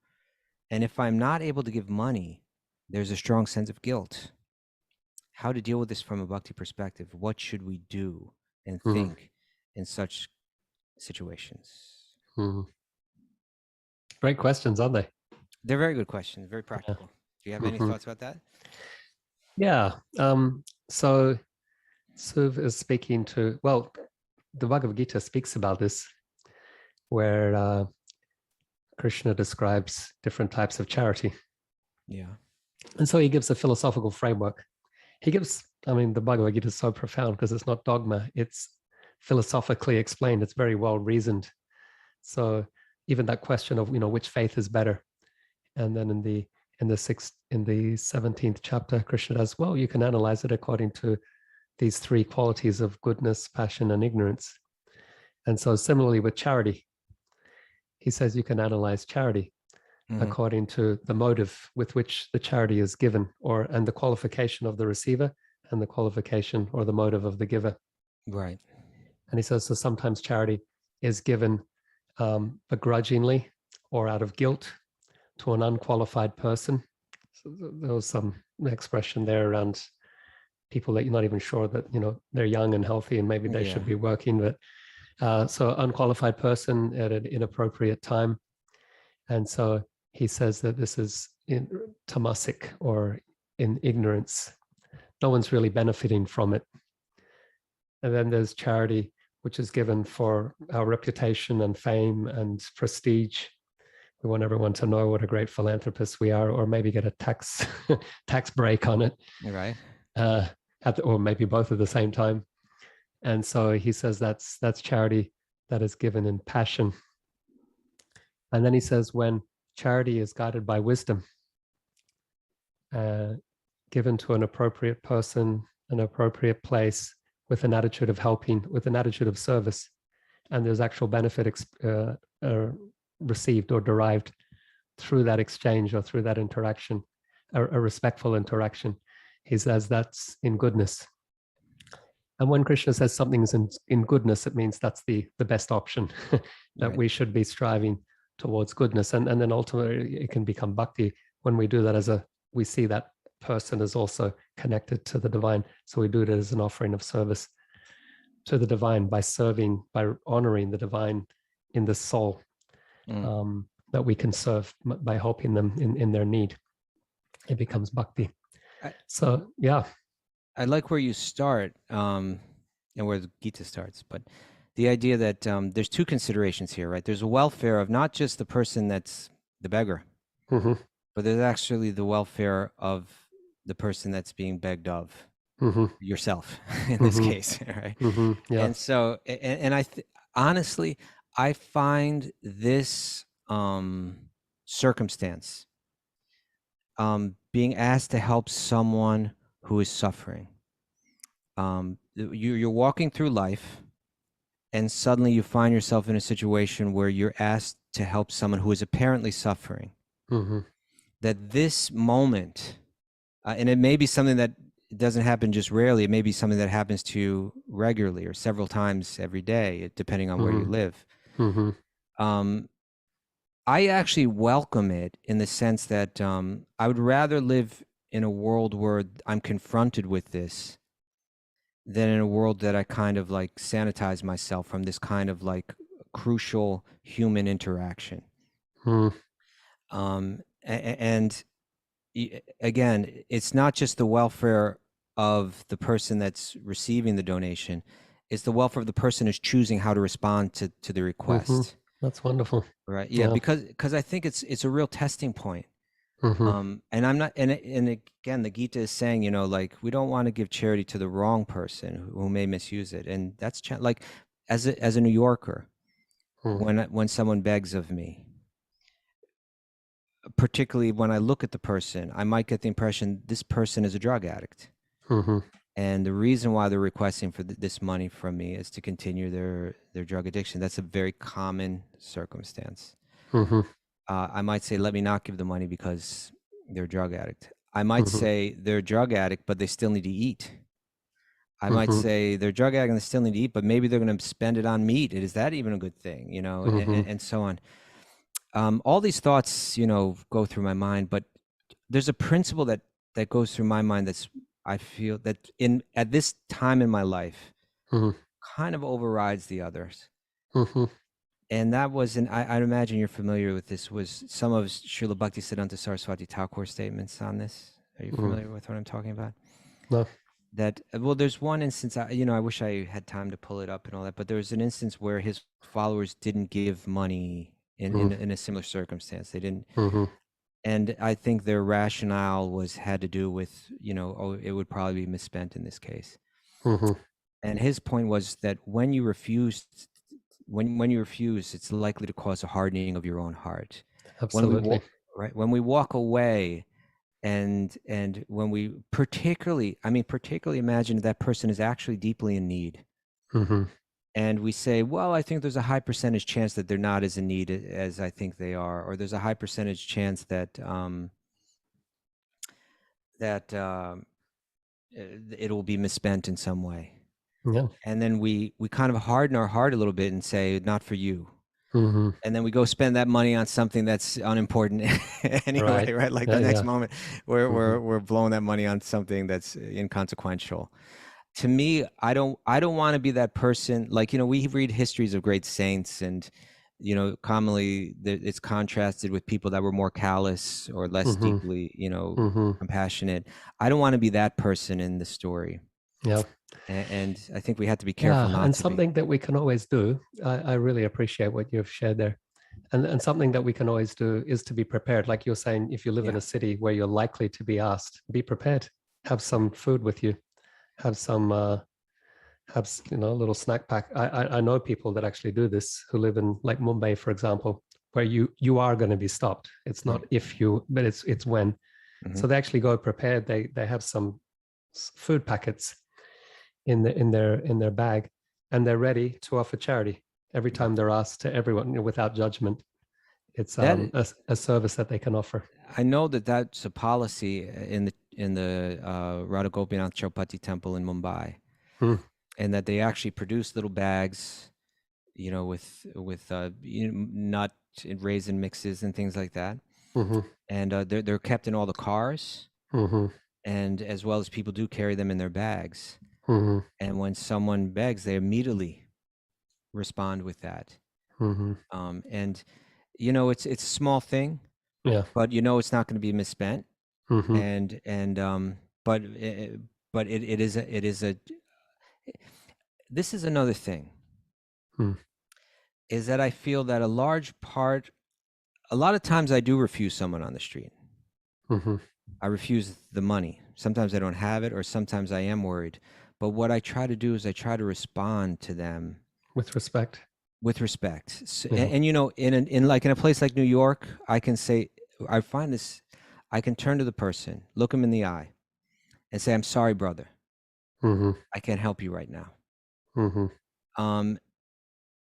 and if I'm not able to give money, there's a strong sense of guilt. How to deal with this from a bhakti perspective? What should we do and think in such situations? Mm-hmm. Great questions, aren't they? They're very good questions, very practical. Do you have any thoughts about that? Yeah. So Suv is speaking to, well, the Bhagavad Gita speaks about this, where Krishna describes different types of charity. Yeah. And so he gives a philosophical framework. The Bhagavad Gita is so profound because it's not dogma, it's philosophically explained. It's very well reasoned. So even that question of, which faith is better. And then in the 17th chapter, Krishna does, well, you can analyze it according to these three qualities of goodness, passion, and ignorance. And so similarly with charity, he says you can analyze charity according to the motive with which the charity is given, and the qualification of the receiver, and the qualification or the motive of the giver. Right. And he says, so sometimes charity is given begrudgingly or out of guilt to an unqualified person. So there was some expression there around people that you're not even sure that they're young and healthy and maybe they should be working, but so unqualified person at an inappropriate time. And so he says that this is in tamasic, or in ignorance. No one's really benefiting from it. And then there's charity, which is given for our reputation and fame and prestige. We want everyone to know what a great philanthropist we are, or maybe get a tax break on it. Right. Or maybe both at the same time. And so he says that's charity that is given in passion. And then he says when charity is guided by wisdom, given given to an appropriate person, an appropriate place, with an attitude of helping, with an attitude of service, and there's actual benefit received or derived through that exchange or through that interaction, a respectful interaction, he says that's in goodness. And when Krishna says something's in goodness, it means that's the best option, that Right. we should be striving towards goodness. And then ultimately it can become bhakti when we do that we see that person is also connected to the divine. So we do it as an offering of service to the divine by serving, by honoring the divine in the soul, that we can serve by helping them in their need. It becomes bhakti. So, yeah. I like where you start and where the Gita starts, but the idea that there's two considerations here, right? There's a welfare of not just the person that's the beggar, but there's actually the welfare of the person that's being begged of, yourself in this case, right? Yeah. And so, honestly, I find this circumstance, being asked to help someone who is suffering. You're walking through life, and suddenly you find yourself in a situation where you're asked to help someone who is apparently suffering. That this moment, and it may be something that doesn't happen just rarely, it may be something that happens to you regularly or several times every day, depending on where you live. I actually welcome it in the sense that I would rather live in a world where I'm confronted with this than in a world that I kind of like sanitize myself from this kind of like crucial human interaction. And again, it's not just the welfare of the person that's receiving the donation, it's the welfare of the person who's choosing how to respond to the request. That's wonderful. Right. Yeah. Because I think it's a real testing point. And I'm not, and again, the Gita is saying, you know, like, we don't want to give charity to the wrong person who may misuse it. And that's like, as a New Yorker, when someone begs of me, particularly when I look at the person, I might get the impression this person is a drug addict. And the reason why they're requesting for this money from me is to continue their drug addiction. That's a very common circumstance. I might say, let me not give the money because they're a drug addict. I might say they're a drug addict, but they still need to eat. I might say they're a drug addict and they still need to eat, but maybe they're going to spend it on meat. Is that even a good thing? You know, and so on. All these thoughts, you know, go through my mind, but there's a principle that goes through my mind that's, I feel that at this time in my life, kind of overrides the others. And that was, and I'd imagine you're familiar with this, was some of Srila Bhaktisiddhanta Saraswati Thakur statements on this. Are you familiar with what I'm talking about? No. That, well, there's one instance, I wish I had time to pull it up and all that, but there was an instance where his followers didn't give money in a similar circumstance. They didn't. And I think their rationale had to do with, you know, oh, it would probably be misspent in this case. And his point was that when you refuse, it's likely to cause a hardening of your own heart. Absolutely. When we walk away, and when we particularly imagine that person is actually deeply in need. And we say, well, I think there's a high percentage chance that they're not as in need as I think they are, or there's a high percentage chance that it will be misspent in some way. Yeah. And then we kind of harden our heart a little bit and say, not for you. And then we go spend that money on something that's unimportant anyway, right? Like the next moment, we're blowing that money on something that's inconsequential. To me, I don't want to be that person. Like, you know, we read histories of great saints, and, you know, commonly it's contrasted with people that were more callous or less deeply, you know, compassionate. I don't want to be that person in the story. Yeah. And I think we have to be careful not to. And something that we can always do, I really appreciate what you've shared there. And something that we can always do is to be prepared. Like you're saying, if you live in a city where you're likely to be asked, be prepared. Have some food with you. Have some, a little snack pack. I know people that actually do this, who live in like Mumbai, for example, where you are going to be stopped. It's not if you, but it's when. So they actually go prepared. They have some food packets in their bag, and they're ready to offer charity every time they're asked, to everyone, without judgment. It's a service that they can offer. I know that that's a policy in the Radha Gopinath Tirupati Temple in Mumbai, and that they actually produce little bags, with nut and raisin mixes and things like that, and they're kept in all the cars, and as well as people do carry them in their bags, and when someone begs, they immediately respond with that, and it's a small thing. Yeah. But it's not going to be misspent, but it is a. This is another thing, is that I feel that a lot of times I do refuse someone on the street. I refuse the money. Sometimes I don't have it, or sometimes I am worried. But what I try to do is I try to respond to them with respect. So, and in a place like New York, I can say, I find this, I can turn to the person, look them in the eye, and say, "I'm sorry, brother. I can't help you right now." And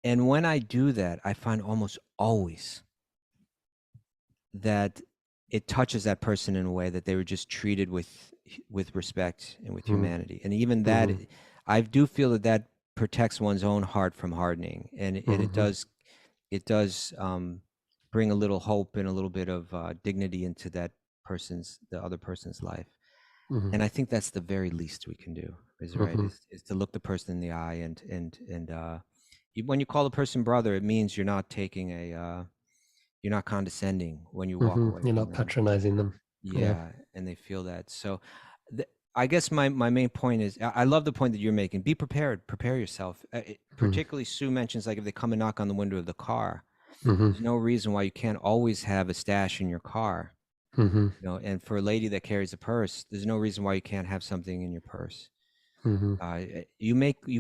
when I do that, I find almost always that it touches that person in a way that they were just treated with respect and with humanity. And even that, I do feel that protects one's own heart from hardening, and it does bring a little hope and a little bit of dignity into the other person's life. And I think that's the very least we can do, is to look the person in the eye, and when you call a person brother, it means you're not taking you're not condescending when you walk away. You're not patronizing them. Yeah, and they feel that. So I guess my main point is, I love the point that you're making. Be prepared. Prepare yourself. Particularly Sue mentions, like, if they come and knock on the window of the car, there's no reason why you can't always have a stash in your car. And for a lady that carries a purse, there's no reason why you can't have something in your purse. You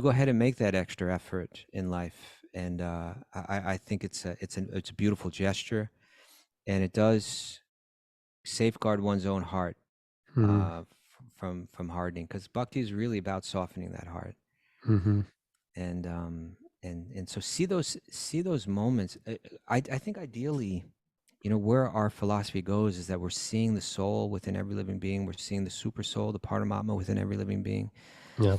go ahead and make that extra effort in life, and I think it's a beautiful gesture, and it does safeguard one's own heart from hardening, because bhakti is really about softening that heart. And so see those moments. I think ideally, where our philosophy goes is that we're seeing the soul within every living being. We're seeing the super soul, the Paramatma, within every living being. Yeah.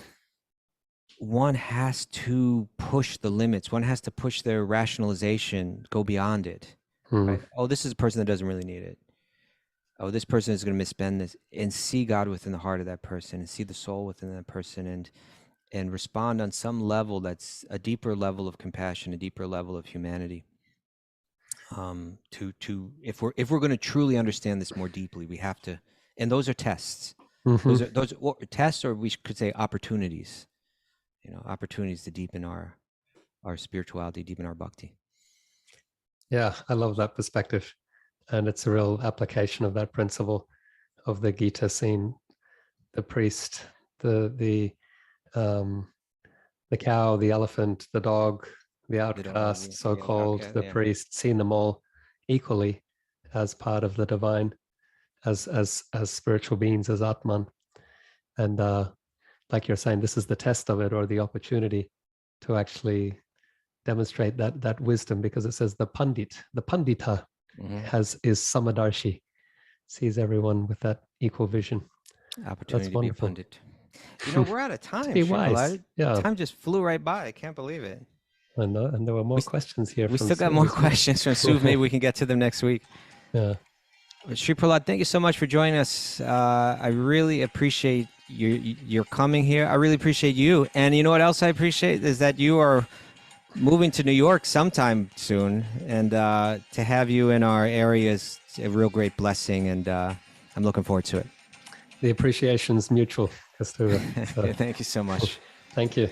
One has to push the limits. One has to push their rationalization, go beyond it. Right? Oh, this is a person that doesn't really need it. Oh, this person is going to misspend this, and see God within the heart of that person, and see the soul within that person, and respond on some level that's a deeper level of compassion, a deeper level of humanity. If we're going to truly understand this more deeply, we have to, and those are tests. Those are tests, or we could say opportunities. Opportunities to deepen our spirituality, deepen our bhakti. Yeah, I love that perspective. And it's a real application of that principle of the Gita, seeing the priest, the cow, the elephant, the dog, the outcast, so-called, the priest, seeing them all equally as part of the divine, as spiritual beings, as Atman. And like you're saying, this is the test of it, or the opportunity to actually demonstrate that wisdom, because it says the pandita is samadarshi, sees everyone with that equal vision. Opportunity to be a pundit. We're out of time. Be wise. Yeah. Time just flew right by. I can't believe it. I know, and there were more questions here. We still got more questions from Sue. Maybe we can get to them next week. Yeah. Sri Prahlad, thank you so much for joining us. I really appreciate your coming here. I really appreciate you. And you know what else I appreciate is that you are moving to New York sometime soon, and to have you in our area is a real great blessing, and I'm looking forward to it. The appreciation's mutual, Kastura. So, thank you so much. Thank you.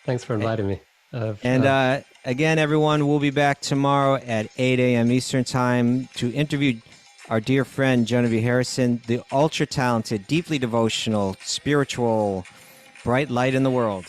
Thanks for inviting me. Again, everyone, we'll be back tomorrow at 8 a.m. Eastern Time to interview our dear friend, Genevieve Harrison, the ultra-talented, deeply devotional, spiritual, bright light in the world.